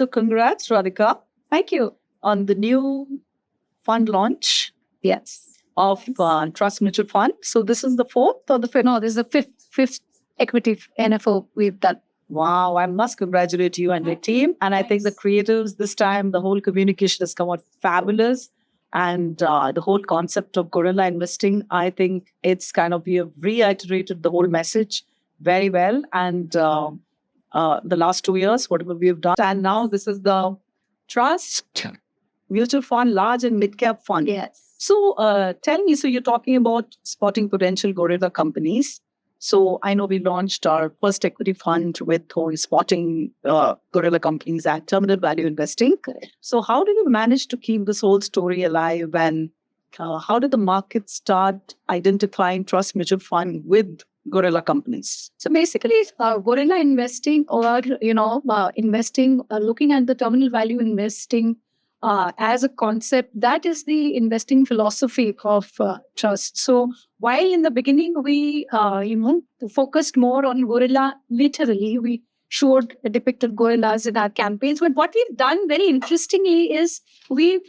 So congrats, Radhika. Thank you. On the new fund launch. Yes. Of Trust Mutual Fund. So this is the fourth or the fifth? No, this is the fifth equity NFO we've done. Wow, I must congratulate you and your team. And I think the creatives this time, the whole communication has come out fabulous. And the whole concept of gorilla investing, I think it's kind of, we have reiterated the whole message very well. And the last 2 years, whatever we have done. And now this is the Trust Mutual Fund, large and mid-cap fund. Yes. So tell me, so you're talking about spotting potential gorilla companies. So I know we launched our first equity fund with spotting gorilla companies at Terminal Value Investing. So how did you manage to keep this whole story alive? And how did the market start identifying Trust Mutual Fund with gorilla companies? So basically, gorilla investing or, investing, looking at the terminal value investing as a concept, that is the investing philosophy of trust. So while in the beginning we, focused more on gorilla, literally, we depicted gorillas in our campaigns. But what we've done very interestingly is we've,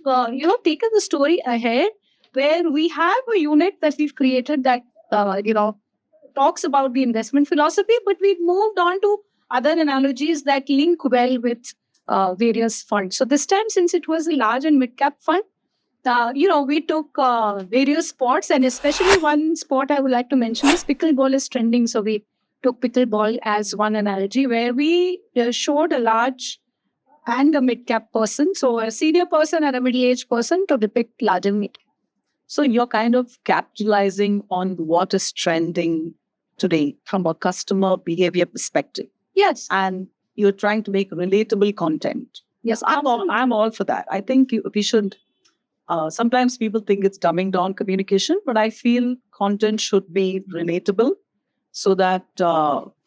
taken the story ahead where we have a unit that we've created that, talks about the investment philosophy, but we've moved on to other analogies that link well with various funds. So this time, since it was a large and mid-cap fund, we took various sports, and especially one sport I would like to mention is pickleball is trending. So we took pickleball as one analogy where we showed a large and a mid-cap person. So a senior person and a middle-aged person to depict large and mid. So you're kind of capitalizing on what is trending today from a customer behavior perspective. Yes. And you're trying to make relatable content. Yes, I'm all for that. I think we should. Sometimes people think it's dumbing down communication, but I feel content should be relatable so that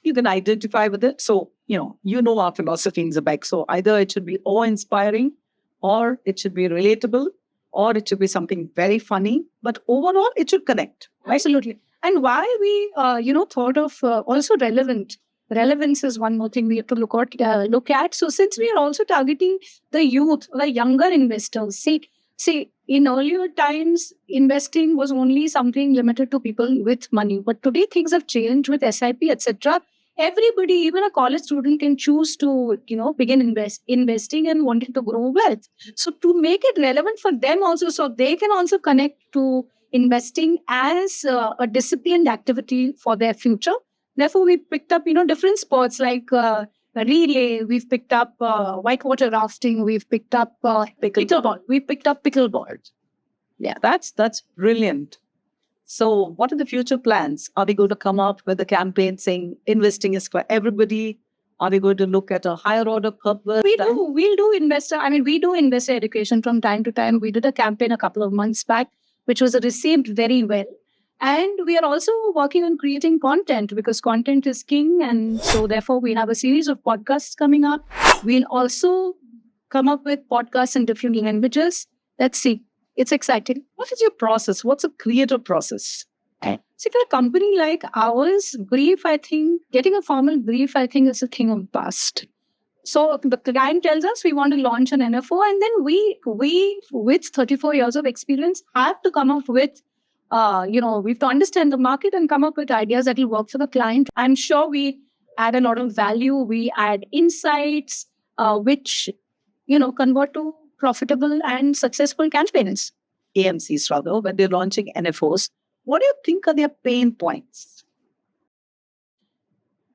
you can identify with it. So, our philosophy in Xebec. So either it should be awe-inspiring, or it should be relatable, or it should be something very funny. But overall, it should connect. Right? Absolutely. And why we, thought of also relevant. Relevance is one more thing we have to look at. So since we are also targeting the youth, the younger investors, see, in earlier times, investing was only something limited to people with money. But today things have changed with SIP, etc. Everybody, even a college student, can choose to, begin investing and wanting to grow wealth. So to make it relevant for them also, so they can also connect to investing as a disciplined activity for their future. Therefore, we picked up, different sports like relay. We've picked up whitewater rafting. We've picked up pickleball. We've picked up pickleball. Yeah, that's brilliant. So what are the future plans? Are we going to come up with a campaign saying investing is for everybody? Are we going to look at a higher order purpose? We do investor education from time to time. We did a campaign a couple of months back, which was received very well. And we are also working on creating content because content is king. And so therefore, we have a series of podcasts coming up. We'll also come up with podcasts in different languages. Let's see. It's exciting. What is your process? What's a creative process? See, for a company like ours, getting a formal brief, I think is a thing of the past. So the client tells us we want to launch an NFO, and then we with 34 years of experience, have to come up with we have to understand the market and come up with ideas that will work for the client. I'm sure we add a lot of value. We add insights, which, convert to profitable and successful campaigns. AMCs, rather, when they're launching NFOs, what do you think are their pain points?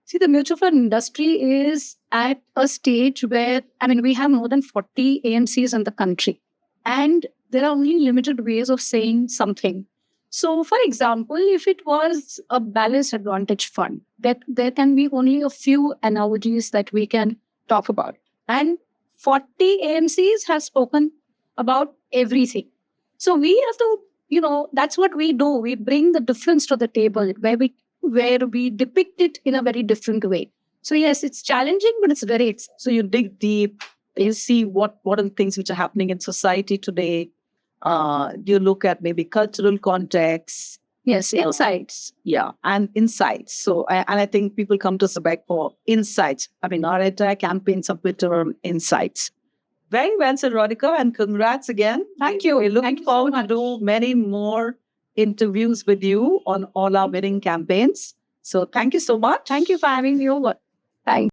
See, the mutual fund industry is at a stage where, we have more than 40 AMCs in the country, and there are only limited ways of saying something. So, for example, if it was a balanced advantage fund, there can be only a few analogies that we can talk about. And 40 AMCs have spoken about everything. So we have to, that's what we do. We bring the difference to the table where we depict it in a very different way. So yes, it's challenging, but it's very exciting. So you dig deep, you see what are the things which are happening in society today. Do you look at maybe cultural context? Yes, insights. Yeah, and insights. So, and I think people come to Xebec for insights. I mean, our entire campaign submit term insights. Very well said, Radhika, and congrats again. Thank you. We're looking Thank you so forward to much. do many more interviews with you on all our winning campaigns. So thank you so much. Thank you for having me over. Thank